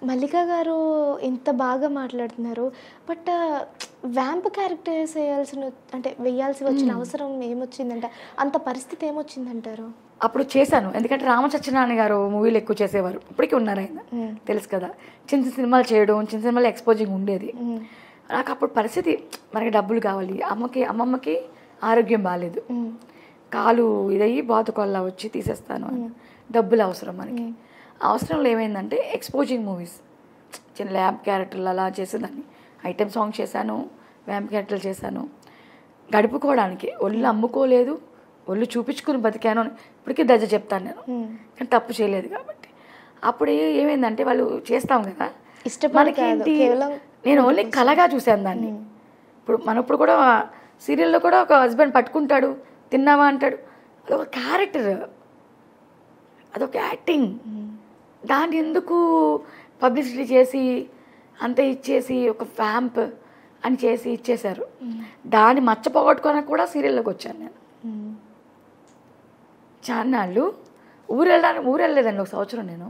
మల్లిక గారు ఇంత బాగా మాట్లాడుతున్నారు. బట్ వ్యాంప్ క్యారెక్టర్స్ వేయాల్సి వచ్చిన అవసరం ఏమొచ్చిందంట? అంత పరిస్థితి ఏమొచ్చిందంటారు? అప్పుడు చేశాను. ఎందుకంటే రామసత్యనారాయణ గారు మూవీలు ఎక్కువ చేసేవారు. ఇప్పటికీ ఉన్నారు ఆయన, తెలుసు కదా. చిన్న చిన్న సినిమాలు చేయడం, చిన్న సినిమాలు ఎక్స్పోజింగ్ ఉండేది. నాకు అప్పుడు పరిస్థితి, మనకి డబ్బులు కావాలి. అమ్మమ్మకి ఆరోగ్యం బాగాలేదు, కాలు ఇదయ్యి బాతుకొల్లా వచ్చి తీసేస్తాను, డబ్బులు అవసరం మనకి. అవసరంలో ఏమైందంటే ఎక్స్పోజింగ్ మూవీస్, చిన్న ల్యాబ్ క్యారెక్టర్లు అలా చేసేదాన్ని. ఐటెం సాంగ్ చేశాను, వ్యాంప్ క్యారెక్టర్లు చేశాను. గడుపుకోవడానికి ఒళ్ళు అమ్ముకోలేదు, ఒళ్ళు చూపించుకుని బతికాను అని ఇప్పటికీ దజ్జ చెప్తాను నేను. కానీ తప్పు చేయలేదు కాబట్టి. అప్పుడు ఏమైందంటే వాళ్ళు చేస్తాం కదా, మనకేంటి, నేను ఓన్లీ కళగా చూశాను దాన్ని. ఇప్పుడు కూడా సీరియల్లో కూడా ఒక హస్బెండ్ పట్టుకుంటాడు, తిన్నావా అంటాడు. అదొక క్యారెక్టర్, అదొక యాక్టింగ్. దాన్ని ఎందుకు పబ్లిసిటీ చేసి అంత ఇచ్చేసి ఒక వ్యాంప్ అని చేసి ఇచ్చేశారు. దాన్ని మర్చిపోగొట్టుకోవడానికి కూడా సీరియల్లోకి వచ్చాను నేను. చాన్నాళ్ళు ఊరు వెళ్ళలేదండి. ఒక సంవత్సరం నేను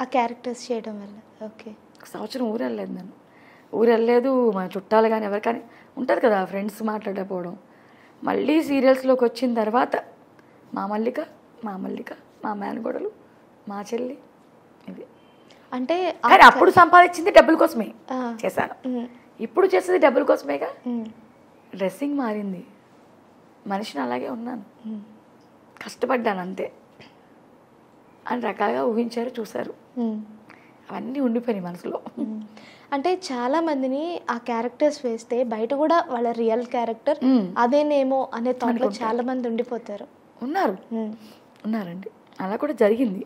ఆ క్యారెక్టర్స్ చేయడం వల్ల. ఓకే, ఒక సంవత్సరం ఊరు వెళ్ళలేదు నేను. ఊరు వెళ్ళలేదు, మన చుట్టాలు కానీ ఎవరు కానీ ఉంటుంది కదా, ఫ్రెండ్స్ మాట్లాడకపోవడం. మళ్ళీ సీరియల్స్లోకి వచ్చిన తర్వాత మా మల్లిక, మా మేనగోడలు, మా చెల్లి, ఇది. అంటే కానీ అప్పుడు సంపాదించింది డబ్బుల కోసమే చేశాను, ఇప్పుడు చేసేది డబ్బుల కోసమేగా. డ్రెస్సింగ్ మారింది, మనిషిని అలాగే ఉన్నాను, కష్టపడ్డాను అంతే అని రకాలుగా ఊహించారు, చూశారు. అవన్నీ ఉండిపోయినాయి మనసులో. అంటే చాలా మందిని ఆ క్యారెక్టర్స్ వేస్తే బయట కూడా వాళ్ళ రియల్ క్యారెక్టర్ అదేనేమో అనే థాట్లో చాలా మంది ఉండిపోతారు. ఉన్నారండి, అలా కూడా జరిగింది.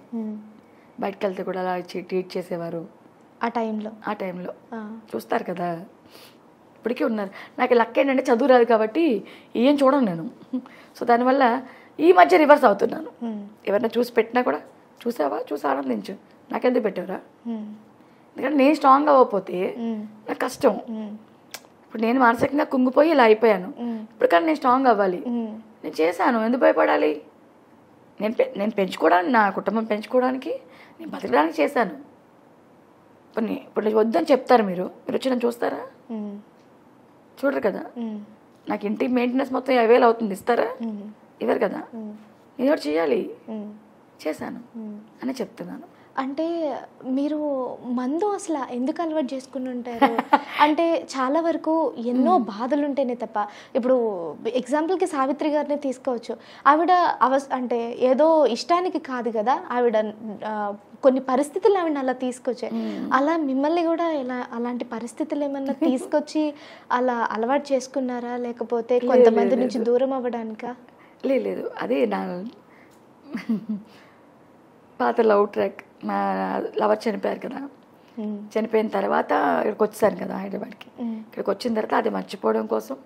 బయటకు వెళ్తే కూడా అలా ట్రీట్ చేసేవారు ఆ టైంలో చూస్తారు కదా, ఇప్పటికీ ఉన్నారు. నాకు లక్ ఏంటంటే చదువు రాదు కాబట్టి ఏం చూడను నేను. సో దానివల్ల ఈ మధ్య రివర్స్ అవుతున్నాను. ఎవరైనా చూసి పెట్టినా కూడా చూసావా, చూసి ఆనందించు, నాకెందుకు పెట్టారా. ఎందుకంటే నేను స్ట్రాంగ్ అవ్వకపోతే నాకు కష్టం. ఇప్పుడు నేను మానసికంగా కుంగిపోయి ఇలా అయిపోయాను. ఇప్పుడు కానీ నేను స్ట్రాంగ్ అవ్వాలి. నేను చేశాను, ఎందుకు భయపడాలి. నేను పెంచుకోవడానికి, నా కుటుంబం పెంచుకోవడానికి, నేను బతకడానికి చేశాను. ఇప్పుడు నేను వద్దని చెప్తారు, మీరు వచ్చి నన్ను చూస్తారా? చూడరు కదా. నాకు ఇంటి మెయింటెనెన్స్ మొత్తం 50,000 అవుతుంది, ఇస్తారా? ఇవ్వరు కదా. నేను ఒకటి చేయాలి, చేశాను అని చెప్తున్నాను. అంటే మీరు మందు అసలు ఎందుకు అలవాటు చేసుకుని ఉంటారు? అంటే చాలా వరకు ఎన్నో బాధలు ఉంటేనే తప్ప, ఇప్పుడు ఎగ్జాంపుల్కి సావిత్రి గారిని తీసుకోవచ్చు. ఆవిడ అంటే ఏదో ఇష్టానికి కాదు కదా, ఆవిడ కొన్ని పరిస్థితులు ఆవిడ అలా తీసుకొచ్చాయి. అలా మిమ్మల్ని కూడా అలాంటి పరిస్థితులు ఏమన్నా తీసుకొచ్చి అలా అలవాటు చేసుకున్నారా, లేకపోతే కొంతమంది నుంచి దూరం అవ్వడానికా? లేదు, అదే నా పాత లవ్ ట్రాక్. మా లవర్ చనిపోయారు కదా, చనిపోయిన తర్వాత ఇక్కడికి వచ్చాను కదా హైదరాబాద్కి. ఇక్కడికి వచ్చిన తర్వాత అది మర్చిపోవడం కోసం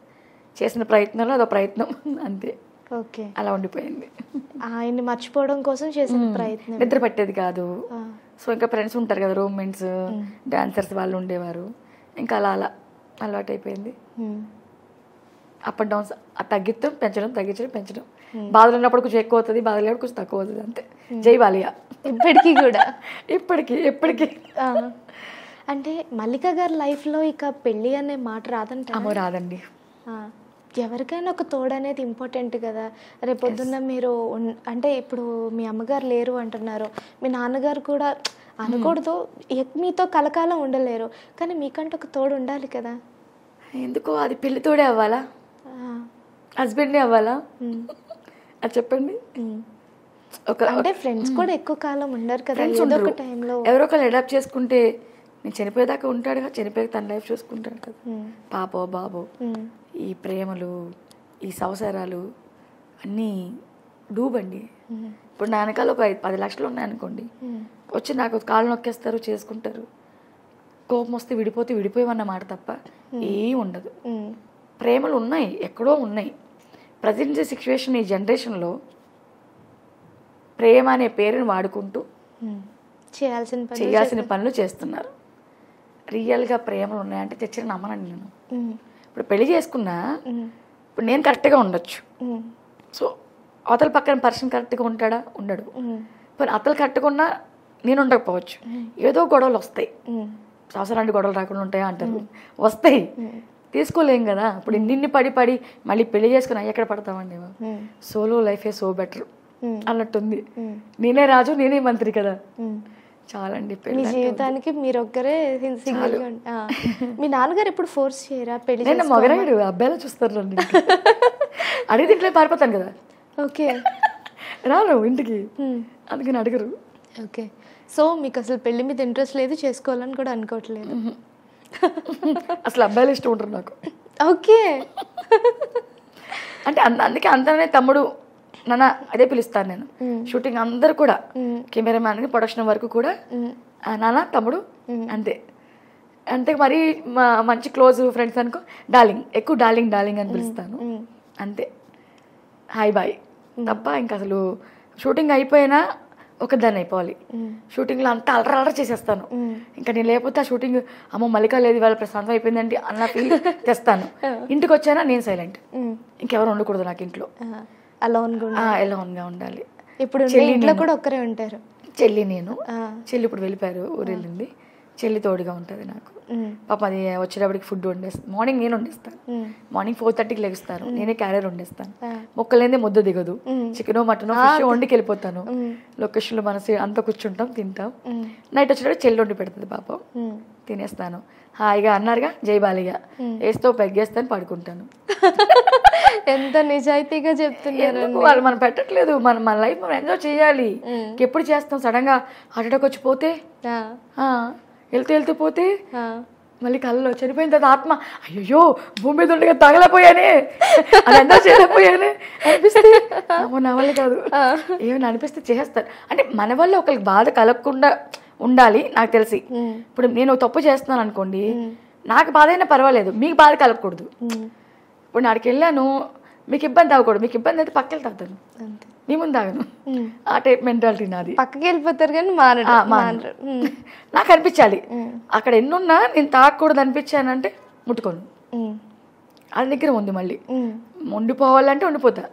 చేసిన ప్రయత్నంలో అదో ప్రయత్నం అంతే. ఓకే, అలా ఉండిపోయింది. ఆయన్ని మర్చిపోవడం కోసం చేసిన ప్రయత్నం. నిద్ర పట్టేది కాదు. సో ఇంకా ఫ్రెండ్స్ ఉంటారు కదా, రూమ్మేట్స్, డాన్సర్స్ వాళ్ళు ఉండేవారు. ఇంకా అలా అలవాటు అయిపోయింది. అప్ అండ్ డౌన్స్, తగ్గిస్తాం పెంచడం, తగ్గించడం పెంచడం. బాధలు ఉన్నప్పుడు కొంచెం ఎక్కువ అవుతుంది, బాధలు లేనప్పుడు కొంచెం తక్కువ అవుతుంది, అంతే. జై వాలియా ఇప్పటికీ కూడా. ఎప్పటికీ. అంటే మల్లిక గారి లైఫ్లో ఇక పెళ్ళి అనే మాట రాదంట? రాదండి. ఎవరికైనా ఒక తోడు అనేది ఇంపార్టెంట్ కదా. రేపొద్దున్న మీరు అంటే ఇప్పుడు మీ అమ్మగారు లేరు అంటున్నారు, మీ నాన్నగారు కూడా అనకూడదు, మీతో కలకాలం ఉండలేరు, కానీ మీకంటే ఒక తోడు ఉండాలి కదా. ఎందుకో అది పెళ్లి తోడే అవ్వాలా, హస్బెండే అవ్వాలా, అది చెప్పండి. అంటే ఫ్రెండ్స్ కూడా ఎక్కువ కాలం ఉండరు కదా, ఏదో ఒక టైంలో ఎవరో ఒకరు అడాప్ట్ చేసుకుంటే నేను చనిపోయేదాకా ఉంటాడుగా, చనిపోయాక తన లైఫ్ చూసుకుంటాడు కదా. పాపో బాబో, ఈ ప్రేమలు, ఈ సంవత్సరాలు అన్నీ డూబండి. ఇప్పుడు నా వెనకాల ఒక 10 లక్షలు ఉన్నాయనుకోండి, వచ్చి నాకు కాళ్ళు నొక్కేస్తారు, చేసుకుంటారు. కోపం వస్తే విడిపోయేవన్న మాట తప్ప ఏం ఉండదు. ప్రేమలు ఉన్నాయి, ఎక్కడో ఉన్నాయి. ప్రజెంట్ సిచ్యువేషన్, ఈ జనరేషన్లో ప్రేమ అనే పేరుని వాడుకుంటూ చేయాల్సిన పనులు చేస్తున్నారు. రియల్గా ప్రేమలు ఉన్నాయంటే తెచ్చిన నమ్మనండి నేను. ఇప్పుడు పెళ్లి చేసుకున్నా, ఇప్పుడు నేను కరెక్ట్గా ఉండొచ్చు, సో అవతల పక్కన పర్సన్ కరెక్ట్గా ఉంటాడా, ఉండడు. ఇప్పుడు అతలు కరెక్ట్గా ఉన్నా నేను ఉండకపోవచ్చు, ఏదో గొడవలు వస్తాయి. సంవత్సరానికి గొడవలు రాకుండా ఉంటాయా అంటారు, వస్తాయి. తీసుకోలేం కదా. ఇప్పుడు నిన్ను పడి మళ్ళీ పెళ్లి చేసుకుని ఎక్కడ పడతామండి. సోలో లైఫే సో బెటర్ అన్నట్టుంది. నేనే రాజు నేనే మంత్రి కదా, చాలండి. మీ జీవితానికి మీరు ఒక్కరే సింగిల్. మీ నాన్నగారు ఎప్పుడు ఫోర్స్ చేయరా పెళ్లి? నేను మగరాయుడు, అబ్బాయిలా చూస్తారు నన్ను. అడిగితే ఇంట్లో పారిపోతాను కదా. ఓకే, రాను ఇంటికి, అందుకని అడగరు. ఓకే, సో మీకు అసలు పెళ్లి మీద ఇంట్రెస్ట్ లేదు, చేసుకోవాలని కూడా అనుకోవట్లేదు. అసలు అబ్బాయిలు ఇష్టం ఉంటారు నాకు. ఓకే, అంటే అందుకే అంతనే తమ్ముడు నాన్న అదే పిలుస్తాను నేను. షూటింగ్ అందరు కూడా, కెమెరామ్యాన్ ప్రొడక్షన్ వరకు కూడా నాన్న తమ్ముడు అంతే. అంతే మరి మంచి క్లోజ్ ఫ్రెండ్స్ అనుకో డార్లింగ్, ఎక్కువ డార్లింగ్ డార్లింగ్ అని పిలుస్తాను అంతే. హాయ్ బాయ్ తప్ప ఇంకా అసలు షూటింగ్ అయిపోయినా ఒకదాన్ని అయిపోవాలి. షూటింగ్లో అంతా అలర చేసేస్తాను. ఇంకా నేను లేకపోతే ఆ షూటింగ్ అమ్మో మల్లిక లేదు వాళ్ళ ప్రశాంతం అయిపోయిందండి అన్న ఫీల్ తెస్తాను. ఇంటికి వచ్చానా నేను సైలెంట్, ఇంకెవరు ఉండకూడదు నాకు ఇంట్లో, అలోన్గా ఉండాలి. ఇప్పుడు ఇంట్లో కూడా ఒక్కరే ఉంటారు. చెల్లి నేను, చెల్లి ఇప్పుడు వెళ్ళిపోయారు, ఊరు వెళ్ళింది. చెల్లి తోడుగా ఉంటుంది నాకు. పాప అది వచ్చేటప్పటికి ఫుడ్ వండేస్తాను. మార్నింగ్ నేను వండిస్తాను. మార్నింగ్ 4:30కి లెగుస్తాను, నేనే క్యారియర్ వండేస్తాను. మొక్కలేదే ముద్ద దిగదు. చికెనో మటనో ఫిష్ వండికి వెళ్ళిపోతాను. లొకేషన్లో మనసు అంతా కూర్చుంటాం, తింటాం. నైట్ వచ్చేటప్పుడు చెల్లి వండి పెడుతుంది పాపం, తినేస్తాను. హాయిగా అన్నారుగా జై బాలిగా వేస్తూ పెగ్గేస్తాను, పడుకుంటాను. ఎంత నిజాయితీగా చెప్తున్నారు. వాళ్ళు మనం పెట్టట్లేదు, మన లైఫ్ మనం ఎంజాయ్ చేయాలి. ఎప్పుడు చేస్తాం? సడన్ గా హార్ట్ అటాక్ వచ్చిపోతే, వెళ్తూ పోతే, మళ్ళీ కళ్ళలో చనిపోయిన తర్వాత ఆత్మ అయ్యో భూమి మీద ఉండగా తగలపోయానే, అది ఎంజాయ్ చేయలేకపోయానే అనిపిస్తే నా వల్ల కాదు. ఏమైనా అనిపిస్తే చేస్తారు. అంటే మన వల్ల ఒకరికి బాధ కలగకుండా ఉండాలి నాకు తెలిసి. ఇప్పుడు నేను తప్పు చేస్తున్నాను అనుకోండి, నాకు బాధ అయినా పర్వాలేదు, మీకు బాధ కలగకూడదు. ఇప్పుడు నాడికి వెళ్ళాను, మీకు ఇబ్బంది అవ్వకూడదు. మీకు ఇబ్బంది అయితే పక్కకి తాగుతాను, నీ ముందు తాగను. ఆ టైప్ మెంటాలిటీ నాది. పక్కకి వెళ్ళిపోతారు కానీ నాకు అనిపించాలి. అక్కడ ఎన్నున్నా నేను తాగకూడదు అనిపించానంటే ముట్టుకోను. అది దగ్గర ఉంది. మళ్ళీ వండిపోవాలంటే వండిపోతా.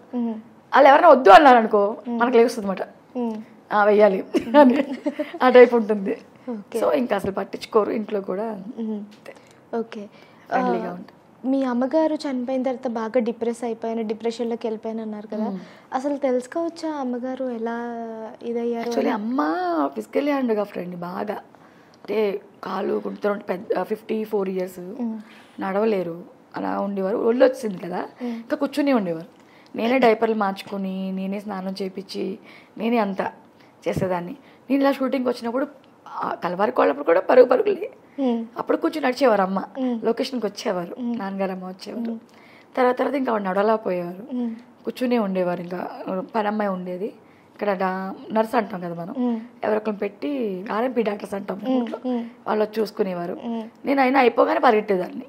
వాళ్ళు ఎవరైనా వద్దు అన్నారు అనుకో మనకు లేస్తుంది అన్నమాట, వెయ్యాలి అని ఆ టైప్ ఉంటుంది. సో ఇంకా అసలు పట్టించుకోరు ఇంట్లో కూడా. ఓకే, ఫ్రెండ్లీగా ఉంటుంది. మీ అమ్మగారు చనిపోయిన తర్వాత బాగా డిప్రెషన్లోకి వెళ్ళిపోయాను అన్నారు కదా, అసలు తెలుసుకోవచ్చా అమ్మగారు ఎలా ఇదయ్యారు? యాక్చువల్లీ అమ్మ ఫిజికల్లీ హ్యాండ్గా ఫ్రెండ్ బాగా, అంటే కాలు గుంటూ పెద్ద 54 years నడవలేరు, అలా ఉండేవారు. ఒళ్ళు వచ్చింది కదా ఇంకా కూర్చుని ఉండేవారు. నేనే డైపర్లు మార్చుకొని, నేనే స్నానం చేయించి, నేనే అంతా చేసేదాన్ని. నేను ఇలా షూటింగ్కి వచ్చినప్పుడు కలవారికి వాళ్ళప్పుడు కూడా పరుగులే. అప్పుడు కొంచెం నడిచేవారు అమ్మ, లొకేషన్కి వచ్చేవారు, నాన్నగారు అమ్మ వచ్చేవారు. తర్వాత ఇంకా నడవలా పోయేవారు, కూర్చునే ఉండేవారు. ఇంకా పని అమ్మాయి ఉండేది ఇక్కడ, నర్స్ అంటాం కదా మనం, ఎవరొకరిని పెట్టి ఆర్ఎంపీ డాక్టర్స్ అంటాం, వాళ్ళు చూసుకునేవారు. నేను అయినా అయిపోగానే పరిగెట్టేదాన్ని.